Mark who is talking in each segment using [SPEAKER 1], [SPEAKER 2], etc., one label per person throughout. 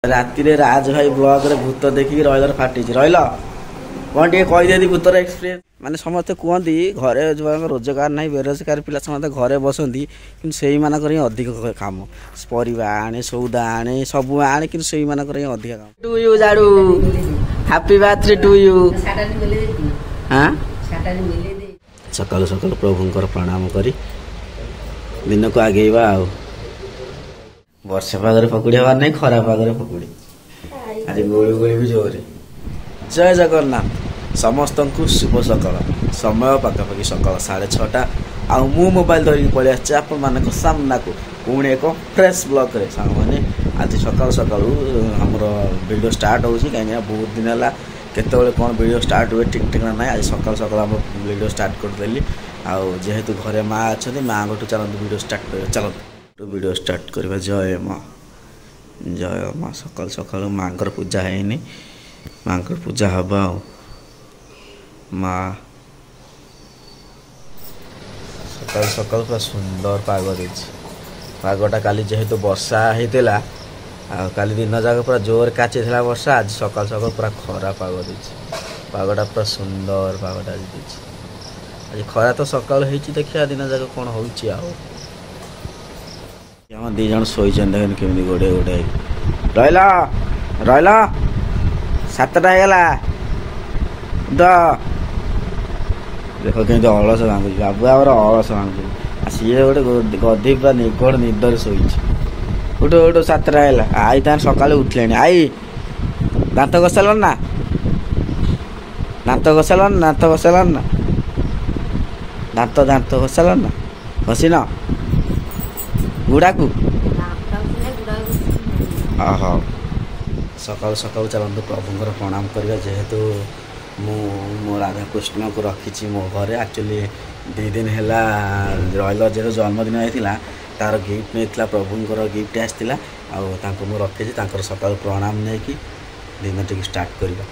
[SPEAKER 1] ରାତିରେ ରାଜ ଭାଇ ବ୍ଲଗ ରେ ଭୂତ ଦେଖିକି ରହିଲର ଫାଟିଛି ରହିଲ କଣ ଟିକେ କହିଦେବି ଭୂତର ଏକ୍ସପିରିଏନ୍ସ ମାନେ ସମସ୍ତେ କୁହନ୍ତି ଘରେ ଯୋଉମାନଙ୍କ ରୋଜଗାର ନାହିଁ ବେରୋଜଗାର ପିଲା ସମସ୍ତେ ଘରେ ବସନ୍ତି କିନ୍ତୁ ସେଇମାନଙ୍କର ହିଁ ଅଧିକ କାମ ପରିବା ଆଣେ ସଉଦା ଆଣେ ସବୁ ଆଣେ କିନ୍ତୁ ସେଇମାନଙ୍କର ହିଁ ଅଧିକ କାମ ଟୁ ୟୁ ଜାଡୁ ହାପି ବାର୍ଥଡେ ଟୁ ୟୁ ହାଁ ସକାଳୁ ସକାଳୁ ପ୍ରଭୁଙ୍କର ପ୍ରଣାମ କରି ଦିନକୁ ଆଗେଇବା ଆଉ ବର୍ଷା ପାଗରେ ପକୁଡ଼ି ହବାର ନାହିଁ ଖରା ପାଗରେ ପକୁଡ଼ି ଆଜି ଗୁଳି ଗୁଳି ବି ଜୋରେ ଜୟ ଜଗନ୍ନାଥ ସମସ୍ତଙ୍କୁ ଶୁଭ ସକାଳ ସମୟ ପାଖାପାଖି ସକାଳ 6:30 ଆଉ ମୁଁ ମୋବାଇଲ ଧରିକି ପଳେଇ ଆସିଛି ଆପଣମାନଙ୍କ ସାମ୍ନାକୁ ପୁଣି ଏକ ଫ୍ରେଶ୍ ବ୍ଲଗ୍ରେ ସାଙ୍ଗମାନେ ଆଜି ସକାଳୁ ସକାଳୁ ଆମର ଭିଡ଼ିଓ ଷ୍ଟାର୍ଟ ହେଉଛି କାହିଁକିନା ବହୁତ ଦିନ ହେଲା କେତେବେଳେ କ'ଣ ଭିଡ଼ିଓ ଷ୍ଟାର୍ଟ ହୁଏ ଠିକ୍ ଠିକଣା ନାହିଁ ଆଜି ସକାଳୁ ସକାଳୁ ଆମ ଭିଡ଼ିଓ ଷ୍ଟାର୍ଟ କରିଦେଲି ଆଉ ଯେହେତୁ ଘରେ ମା ଅଛନ୍ତି ମାଆଙ୍କଠୁ ଚାଲନ୍ତୁ ଭିଡ଼ିଓ ଷ୍ଟାର୍ଟ କରିବା ଚାଲନ୍ତୁ ভিডিও স্টার্ট করা জয় মা সকাল সকাল মাঙ্কর পূজা হয়নি মাঙ্কর পূজা হবা মা সকাল সকাল পুরা সুন্দর পাগ দিয়েছে পাগটা কালি যেহেতু বর্ষা হয়েছিল কালি দিন যাক পুরা জোর কাচিলা বর্ষা আজ সকাল সকাল পুরা খরা পাগ দিয়েছে পাগটা পুরা সুন্দর পাগটা দিয়েছে আজ খরা তো সকাল হয়েছি দেখা দিন যাক কোণ হচ্ছে আমার ଦି ଜଣ ଶୋଇଛନ୍ତି ଦେଖେন କେମିତି ଗୋଡ଼େଇ ଗୋଡ଼େଇ ରହିଲ ରହିଲ 7ଟା ହେଇଗଲା ଦେଖ କେମିତି ଅଳସ ଭାଙ୍ଗୁଛି ବାବୁ ଆମର ଅଳସ ଭାଙ୍ଗୁଛି ସିଏ ଗୋଟେ ଗଧି ପୁରା ନିଘୋଡ଼ ନିଦରେ ଶୋଇଛି ଉଠୁ ଉଠୁ 7ଟା ହେଲା ଆଇ ତାହେଲେ ସକାଳୁ ଉଠିଲେଣି ଆଇ ଦାନ୍ତ ଘଷାଲନି ନା ଦାନ୍ତ ଘଷାଲନି ନା ଦାନ୍ତ ଘଷାଲନି ନା ଘଷିନ ଗୁଡ଼ାକୁ ହଉ ସକାଳୁ ସକାଳୁ ଚାଲନ୍ତୁ ପ୍ରଭୁଙ୍କର ପ୍ରଣାମ କରିବା ଯେହେତୁ ମୁଁ ମୋ ରାଧାକୃଷ୍ଣଙ୍କୁ ରଖିଛି ମୋ ଘରେ ଆକ୍ଚୁଆଲି 2 ଦିନ ହେଲା ରହିଲ ଯେହେତୁ ଜନ୍ମଦିନ ହେଇଥିଲା ତାର ଗିଫ୍ଟ ନେଇଥିଲା ପ୍ରଭୁଙ୍କର ଗିଫ୍ଟ ଆସିଥିଲା ଆଉ ତାଙ୍କୁ ମୁଁ ରଖିଛି ତାଙ୍କର ସକାଳୁ ପ୍ରଣାମ ନେଇକି ଦିନଟିକୁ ଷ୍ଟାର୍ଟ କରିବା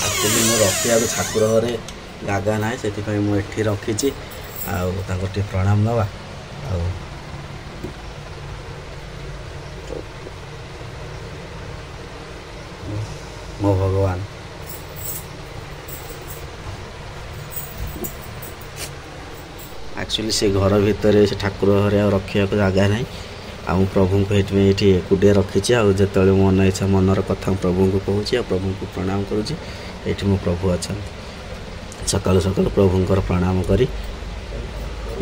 [SPEAKER 1] ଆକ୍ଚୁଆଲି ମୁଁ ରଖିବାକୁ ଠାକୁର ଘରେ ଜାଗା ନାହିଁ ସେଥିପାଇଁ ମୁଁ ଏଠି ରଖିଛି ଆଉ ତାଙ୍କର ଟିକେ ପ୍ରଣାମ ନେବା ଆଉ ମୋ ଭଗବାନ ଆକ୍ଚୁଆଲି ସେ ଘର ଭିତରେ ସେ ଠାକୁର ଘରେ ଆଉ ରଖିବାକୁ ଜାଗା ନାହିଁ ଆଉ ମୁଁ ପ୍ରଭୁଙ୍କୁ ଏଇଥିପାଇଁ ଏଠି ଏକୁଟିଆ ରଖିଛି ଆଉ ଯେତେବେଳେ ମନ ଇଚ୍ଛା ମନର କଥା ମୁଁ ପ୍ରଭୁଙ୍କୁ କହୁଛି ଆଉ ପ୍ରଭୁଙ୍କୁ ପ୍ରଣାମ କରୁଛି ଏଇଠି ମୋ ପ୍ରଭୁ ଅଛନ୍ତି ସକାଳୁ ସକାଳୁ ପ୍ରଭୁଙ୍କର ପ୍ରଣାମ କରି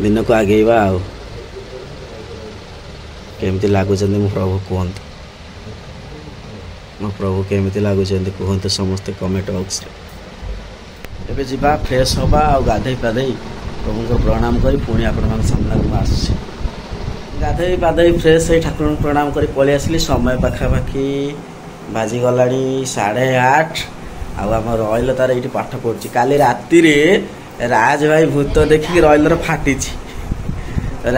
[SPEAKER 1] ଦିନକୁ ଆଗେଇବା ଆଉ କେମିତି ଲାଗୁଛନ୍ତି ମୋ ପ୍ରଭୁ କୁହନ୍ତୁ ମୋ ପ୍ରଭୁ କେମିତି ଲାଗୁଛନ୍ତି କୁହନ୍ତୁ ସମସ୍ତେ କମେଣ୍ଟ ବକ୍ସରେ ଏବେ ଯିବା ଫ୍ରେଶ୍ ହେବା ଆଉ ଗାଧେଇ ପାଧେଇ ପ୍ରଭୁଙ୍କୁ ପ୍ରଣାମ କରି ପୁଣି ଆପଣମାନଙ୍କ ସାମ୍ନାକୁ ମୁଁ ଆସୁଛି ଗାଧେଇ ପାଧେଇ ଫ୍ରେଶ୍ ହେଇ ଠାକୁରଙ୍କୁ ପ୍ରଣାମ କରି ପଳେଇ ଆସିଲି ସମୟ ପାଖାପାଖି ବାଜିଗଲାଣି 8:30 ଆଉ ଆମ ରହିଲ ତାର ଏଇଠି ପାଠ ପଢ଼ୁଛି କାଲି ରାତିରେ ରାଜ ଭାଇ ଭୂତ ଦେଖିକି ରହିଲର ଫାଟିଛି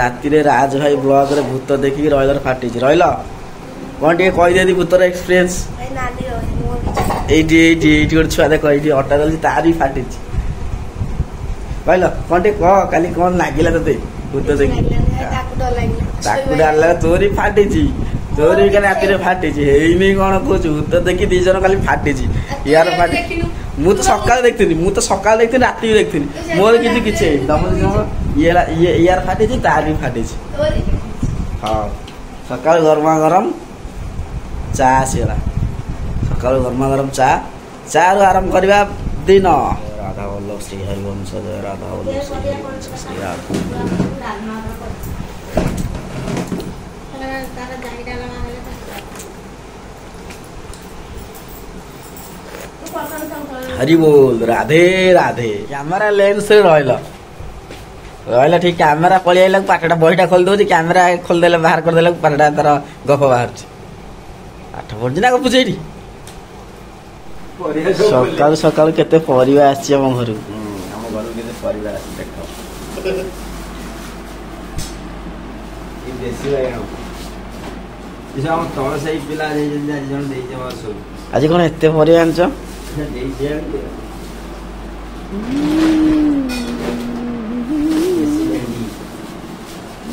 [SPEAKER 1] ରାତିରେ ରାଜ ଭାଇ ବ୍ଲଗ ରେ ଭୂତ ଦେଖିକି ରହିଲର ଫାଟିଛି ରହିଲ କଣ ଟିକେ କହିଦେବି ଭୂତର ଏକ୍ସପିରିଏନ୍ସ ଏଇଠି ଏଇଠି ଏଇଠି ଗୋଟେ ଛୁଆ ଦେଖ ଏଇଠି ଅଟା ଦଉଛି ତାର ବି ଫାଟିଛି କହିଲ କଣ ଟିକେ କହ କାଲି କଣ ଲାଗିଲା ତତେ ଭୂତ ଦେଖି ତାକୁ ଡାଲା ତୋରି ଫାଟିଛି ତୋରି କାଲି ରାତିରେ ଫାଟିଛି ହେଇନି କଣ କହୁଛୁ ଭୂତ ଦେଖି 2 ଜଣ କାଲି ଫାଟିଛି ୟାର ଫାଟି ମୁଁ ତ ସକାଳେ ଦେଖିଥିଲି ରାତିରେ ଦେଖିଥିଲି ମୋର କିଛି ହେଇନି ତମର ୟାର ଫାଟିଛି ତାର ବି ଫାଟିଛି ହଁ ସକାଳୁ ଗରମା ଗରମ ଚା ଆସିଗଲା ସକାଳୁ ଗରମା ଗରମ ଚାରୁ ଆରମ୍ଭ କରିବା ଦିନ ରାଧା ବଲ୍ଲଭ ଶ୍ରୀ ହରିବଂଶ ଜୟ ରାଧା ବଲ୍ଲଭ ଶ୍ରୀ ହରିବଂଶ ଶ୍ରୀ हरि बोल राधे राधे कैमेरा लेंस रे रहला ठीक कैमेरा पळि आइला पाटटा बहिटा खोल दउची कैमेरा खोल देले बाहर कर देले पाटटा तर गप बाहर छी आठ पड़जी ना गप छेडी सकाल सकाल केते परिवा आछि हम घर केते परिवा आछि देखो ई देसी लागा इसा हम तळ सही पिला जे जण देई जे मासो आज कोन एते परिवा आनछ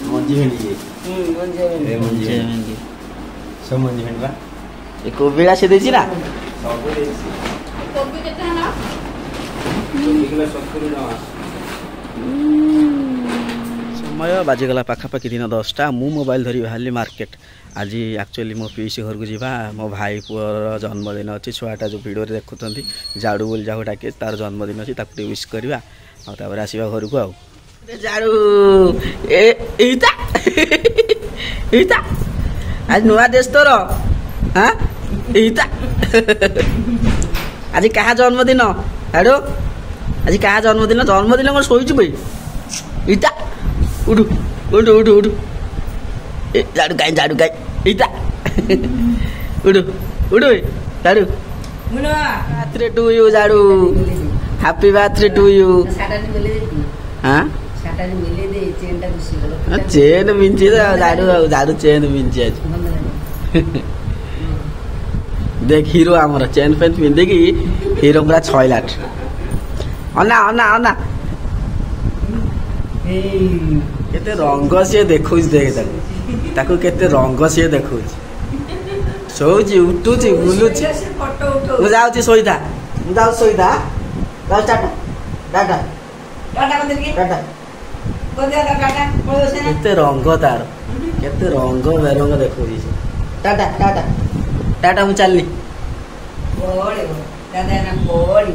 [SPEAKER 1] मंजी भेंडी सब मनी भेटबा ए कोबीला से देछि ना
[SPEAKER 2] सब देछि कोबी केते ना कोबी किलो 70 टका
[SPEAKER 1] समय बाजिगला पाखापाखि दिन 10टा मु मोबाइल धरी बाहरली मार्केट आज एक्चुअली मो पीसी घर को जीवा मो भाई पुअर जन्मदिन अच्छी छुआटा जो वीडियो देखुंत जाड़ू बोली जाऊ डाके तार जन्मदिन अच्छी ताकू विश करवा आपर आसवा घर को जाड़ू एटा एटा आज नुआ देश तोर हाँ एटा आज क्या जन्मदिन जाड़ू आज क्या जन्मदिन कौन शोचु भाई इटा उठू उठू उठू उठू जाड़ू गाय इटा उठू उठू जाड़ू बर्थडे टू यू जाड़ू हैप्पी बर्थडे टू यू हाँ चेन मिंची जाड़ू चेन मिंची आज देख हीरो आमर चेन पेन पिंधिकी हीरो पूरा 6 लाख अना अना अना केते रंग से देखो देख ताकू केते रंग से देखो सोची उठुची बुलुची मु जाउची सोईता मु जाउ सोईता जाउ टाटा टाटा टाटा मंदिर टाटा केते रंग तार केते रंग बेरंग देखो टाटा टाटा टाटा मु चलनी बोले दादा ना बोली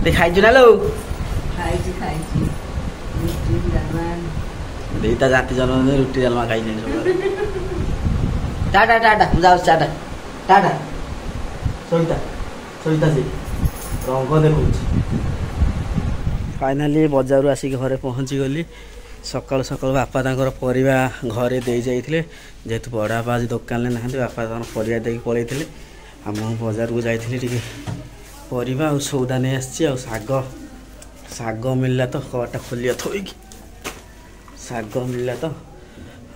[SPEAKER 1] देखाइछु ना लो खाइछु देता जाति जन्म रुटी डालमा खाइने टाटा टाटा जाऊ टाटा टाटा सोईता सोईता से रंग देखु फाइनाली बजार आसिक घरे पहुँची गली सकाल सकाल बापा तांकर परिवा घरे दे जाइथिले जेतु बड़ा बापा आज दुकान ले नहांती बापा तांकर परिवा देकी पळैथिले आ मु बाजार को जाइथिले टिके परिवा आ सौदा नै आछि आ साग मिलला तो कटा खोलिया थोइकी साग मिलला तो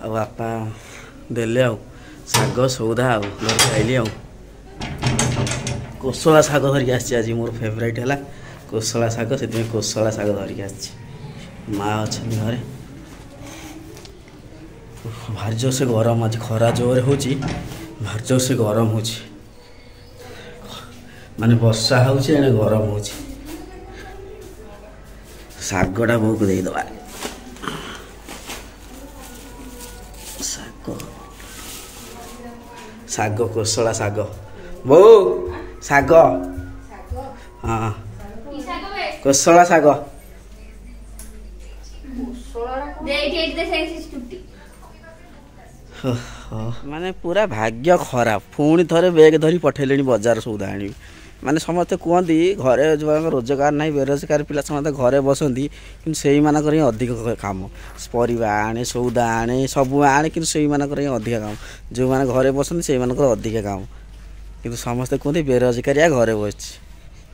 [SPEAKER 1] आ बापा देले आ साग सौदा आ घर खाइली आ कोसला साग धरिक आछि आज मोर फेवरेट हला कोसला साग से कोसला साग धरिक आछि माँ अच्छी घरे भारी जोर से गरम आज खरा जोर हो भारी जोर से गरम हो माने वर्षा हो गरम हो सागटा बो को दे दवा साग कोसला साग बो साग हाँ कोसला साग माने पूरा भाग्य खराब पुणी थे बेग धरी पठेले बजार सौदा आनी माने समस्ते कहती घरे जो रोजगार ना बेरोजगार पिला समस्त घरे बसती कि से अधिक काम परिवा आने सौदा आने सब आने कि से अधिक काम जो मैंने घरे बसती से अधिक काम कि समस्ते कहते बेरोजगारिया घरे बस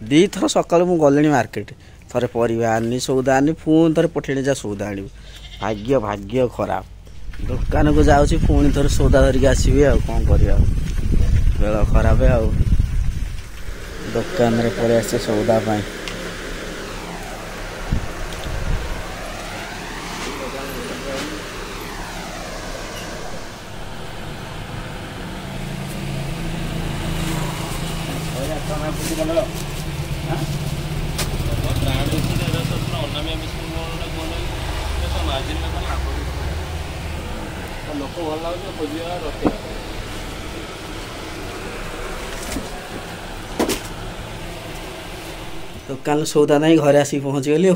[SPEAKER 1] दी थर सकाल मुझे गली मार्केट थे परिवा आनी सौदा आनी पुणी थे पठेली जा सौदा आनी भाग्य भाग्य खराब दुकान को जाऊँगी पुणी थे सौदा धरिक आसबि आ कौन कर बेल खराब आ दुकान रे पड़े आसे सौदा पाई
[SPEAKER 2] लोक भल लगे खोजिया रखे
[SPEAKER 1] दुकान सौदा नहीं घरे आसिक पहुँची गली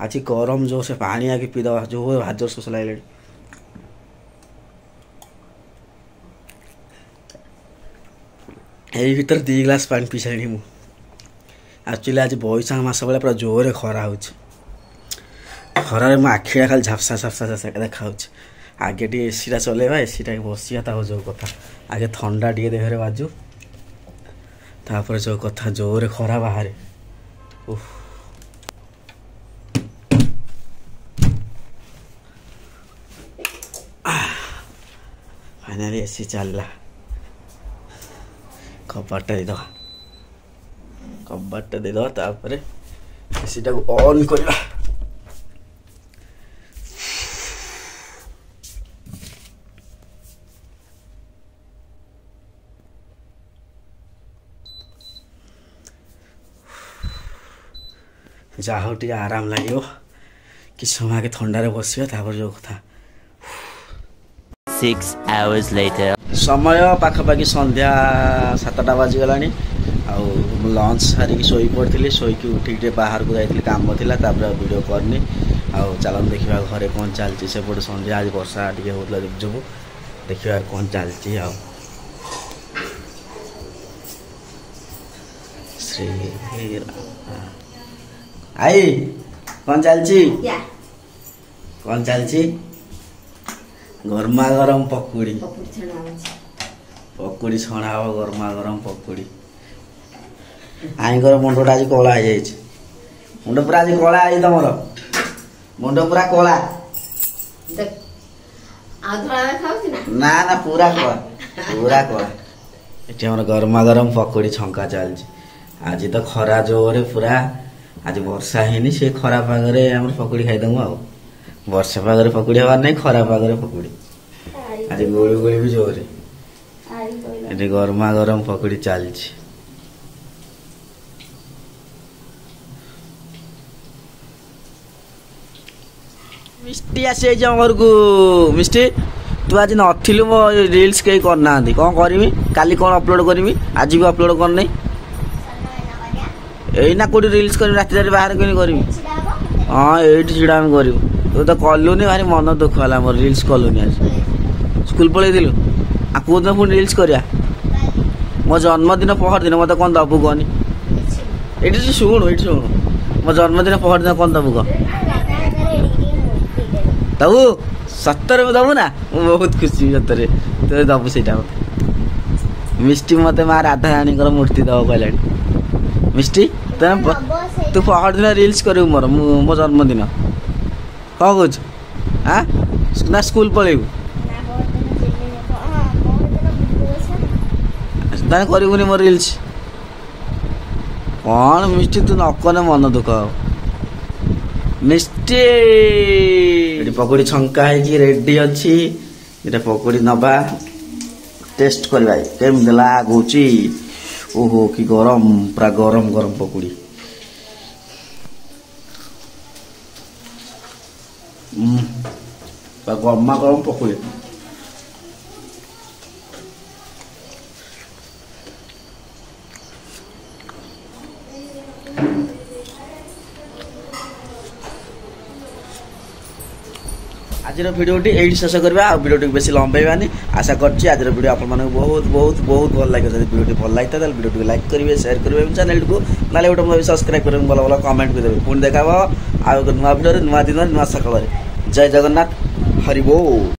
[SPEAKER 1] आज गरम जो से पानी आगे पीदवा जो भाजर शोष लगे यही भीतर 2 ग्लास पानी पी सारी मु एक्चुअली आज बैशाख मास बेला पूरा जोर खरा हो खरार मो आखिड़ा खाली झापसा झापसा झापसा देखा आगे टी एसीटा चलेबा एसीटा बसिया हो जो कथा आगे थंडा टे देहरे बाजू तापर जो कथा जोर खरा बाहर फाइनाली एसी चलला कबाटा देदवा तापर एसीटा को ऑन करवा जहा हो टे आराम लगे कि समय थंडार बस जो कथा
[SPEAKER 3] 6 hours later
[SPEAKER 1] समय पाखापाखि संध्या 7टा बाजिगला लंच सारिक शोई पड़ी शोक उठिक बाहर को जाइए काम था वीडियो करनी चलन देखा घरे कौन चलती सेपटे संध्या आज वर्षा टे होता जो देखा कौन चलती श्री आई कौन चलती कौन चलती गरमा गरम पकुड़ी पकुड़ी छणा हम गरमा गरम पकुड़ी आईकर मुंडटा आज कला हो जाए मुंड पूरा आज कला है तुम मुंड पूरा कला ना ना पूरा कला पूरा कला ये आम गरमा गरम पकुड़ी छंका चलती आज तो खरा जोरे पूरा आज वर्षा है से खरा पागरे आम पकुड़ी खाईदमु आ वर्षा पागरे पकुड़ी हबार नहीं खरा पागरे पकुड़ी आज गोली गोली भी जोरे ये गरमा गरम पकुड़ी चलती मिष्टी आसी घर को मिष्टी तू आज नथिलु मो रील्स कहीं करना कौन करमी काली कौन अपलोड करमी आज भी अपलोड करनी एना कोटी रील्स कर रात बाहर कहीं करमी हाँ ये छिड़ा कर तू तो कलुनी भारी मन दुख है मोर रील्स कलुनी आज स्कूल पलैलु आ कौ दिन पुणी रील्स करिया मो जन्मदिन पहर दिन मत कौन दबु कहनी ये शुणु ये शुणु मो जन्मदिन पहर दिन कौन दबु कह दबु सतर में दबु ना मुझे बहुत खुशी सतरे तो दबु से मिष्टी मत माँ राधा रानी मूर्ति दब कहला मिष्टी तू पहर दिन रील्स कर मोर मो जन्मदिन कौन कौच हाँ ना स्कूल पलैबू ताने करूनी मोर रील्स कौन मिष्टी तू नकने मन दुख मिष्टी पकोड़ी छंका है रेडी अच्छी पकोड़ी नबा टेस्ट करवा केम लागुची ओहो कि गरम पूरा गरम गरम पकोड़ी गरमा गरम पकोड़ी आज भिडियोटी ये शेष करवा भिडियोटी बेस लंबाइबानी आशा करछि आज भिडियो आप बहुत बहुत बहुत भल लगे भिडियोटी भल लगी था भिडियो लाइक करेंगे शेयर करेंगे चैनल को ना गोटे सब्सक्राइब करेंगे भल भल कमेंट करेंगे पुणी देखा आउ नुआ भिडियो नुआ दिन नुआ सकाल जय जगन्नाथ हरि बोल।